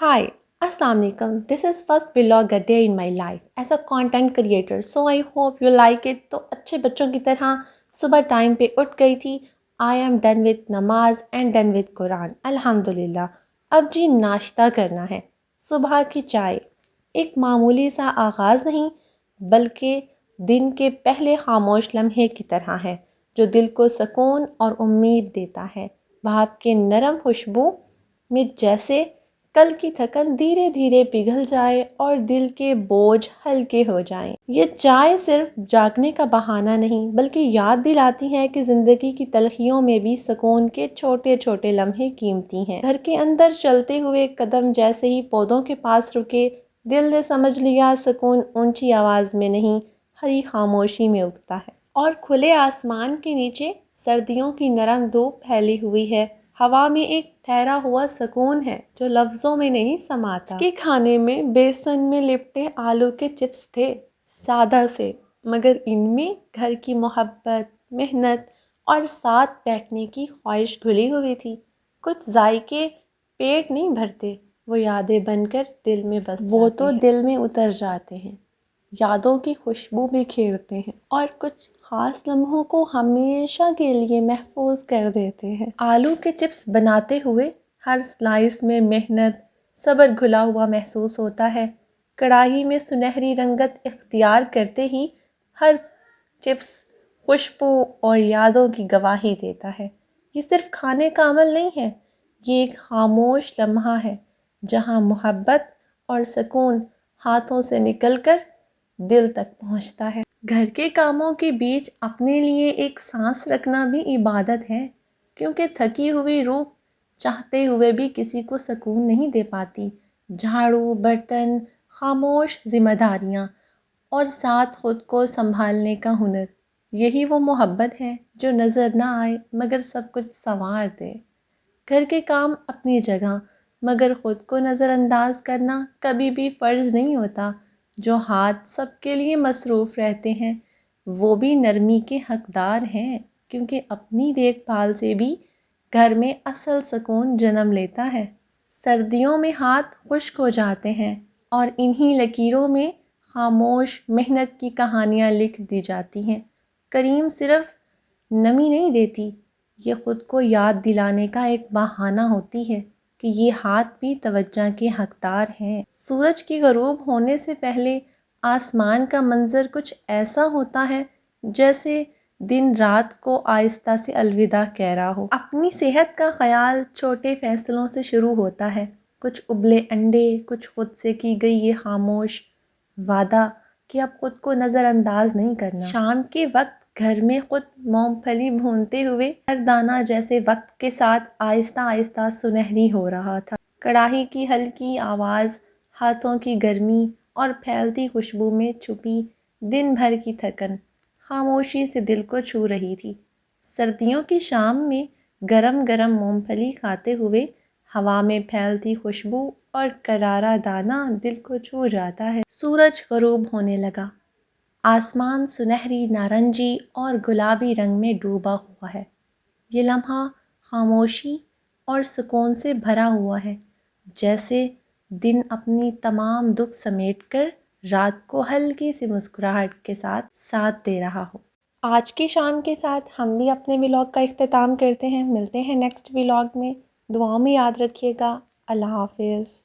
Hi, Assalamu alaikum. This is first vlog a day in my life as a content creator. So I hope you like it. تو اچھے بچوں کی طرح صبح time پہ اٹھ گئی تھی. I am done with نماز and done with قرآن. الحمدللہ. اب جی ناشتہ کرنا ہے. صبح کی چائے. ایک معمولی سا آغاز نہیں بلکہ دن کے پہلے خاموش لمحے کی طرح ہے جو دل کو سکون اور امید دیتا ہے. بھاپ کے نرم خوشبو میں جیسے کل کی تھکن دھیرے دھیرے پگھل جائے اور دل کے بوجھ ہلکے ہو جائیں. یہ چائے صرف جاگنے کا بہانہ نہیں بلکہ یاد دلاتی ہے کہ زندگی کی تلخیوں میں بھی سکون کے چھوٹے چھوٹے لمحے قیمتی ہیں. گھر کے اندر چلتے ہوئے قدم جیسے ہی پودوں کے پاس رکے دل نے سمجھ لیا سکون اونچی آواز میں نہیں ہری خاموشی میں اگتا ہے. اور کھلے آسمان کے نیچے سردیوں کی نرم دھوپ پھیلی ہوئی ہے. ہوا میں ایک ٹھہرا ہوا سکون ہے جو لفظوں میں نہیں سماتا. اس کے کھانے میں بیسن میں لپٹے آلو کے چپس تھے، سادہ سے، مگر ان میں گھر کی محبت، محنت اور ساتھ بیٹھنے کی خواہش گھلی ہوئی تھی. کچھ ذائقے پیٹ نہیں بھرتے، وہ یادیں بن کر دل میں بس جاتے ہیں. وہ تو دل میں اتر جاتے ہیں، یادوں کی خوشبو بھی کھیرتے ہیں اور کچھ خاص لمحوں کو ہمیشہ کے لیے محفوظ کر دیتے ہیں. آلو کے چپس بناتے ہوئے ہر سلائس میں محنت، صبر گھلا ہوا محسوس ہوتا ہے. کڑاہی میں سنہری رنگت اختیار کرتے ہی ہر چپس خوشبو اور یادوں کی گواہی دیتا ہے. یہ صرف کھانے کا عمل نہیں ہے، یہ ایک خاموش لمحہ ہے جہاں محبت اور سکون ہاتھوں سے نکل کر دل تک پہنچتا ہے. گھر کے کاموں کے بیچ اپنے لیے ایک سانس رکھنا بھی عبادت ہے، کیونکہ تھکی ہوئی روح چاہتے ہوئے بھی کسی کو سکون نہیں دے پاتی. جھاڑو، برتن، خاموش ذمہ داریاں اور ساتھ خود کو سنبھالنے کا ہنر، یہی وہ محبت ہے جو نظر نہ آئے مگر سب کچھ سنوار دے. گھر کے کام اپنی جگہ مگر خود کو نظر انداز کرنا کبھی بھی فرض نہیں ہوتا. جو ہاتھ سب کے لیے مصروف رہتے ہیں وہ بھی نرمی کے حقدار ہیں، کیونکہ اپنی دیکھ بھال سے بھی گھر میں اصل سکون جنم لیتا ہے. سردیوں میں ہاتھ خشک ہو جاتے ہیں اور انہی لکیروں میں خاموش محنت کی کہانیاں لکھ دی جاتی ہیں. کریم صرف نمی نہیں دیتی، یہ خود کو یاد دلانے کا ایک بہانہ ہوتی ہے کہ یہ ہاتھ بھی توجہ کے حقدار ہیں. سورج کی غروب ہونے سے پہلے آسمان کا منظر کچھ ایسا ہوتا ہے جیسے دن رات کو آہستہ سے الوداع کہہ رہا ہو. اپنی صحت کا خیال چھوٹے فیصلوں سے شروع ہوتا ہے. کچھ ابلے انڈے، کچھ خود سے کی گئی یہ خاموش وعدہ کہ اب خود کو نظر انداز نہیں کرنا. شام کے وقت گھر میں خود مونگ پھلی بھونتے ہوئے ہر دانہ جیسے وقت کے ساتھ آہستہ آہستہ سنہری ہو رہا تھا. کڑاہی کی ہلکی آواز، ہاتھوں کی گرمی اور پھیلتی خوشبو میں چھپی دن بھر کی تھکن خاموشی سے دل کو چھو رہی تھی. سردیوں کی شام میں گرم گرم مونگ پھلی کھاتے ہوئے ہوا میں پھیلتی خوشبو اور کرارا دانہ دل کو چھو جاتا ہے. سورج غروب ہونے لگا. آسمان سنہری، نارنجی اور گلابی رنگ میں ڈوبا ہوا ہے. یہ لمحہ خاموشی اور سکون سے بھرا ہوا ہے، جیسے دن اپنی تمام دکھ سمیٹ کر رات کو ہلکی سی مسکراہٹ کے ساتھ ساتھ دے رہا ہو. آج کی شام کے ساتھ ہم بھی اپنے ولاگ کا اختتام کرتے ہیں. ملتے ہیں نیکسٹ ولاگ میں. دعاؤں میں یاد رکھیے گا. اللہ حافظ.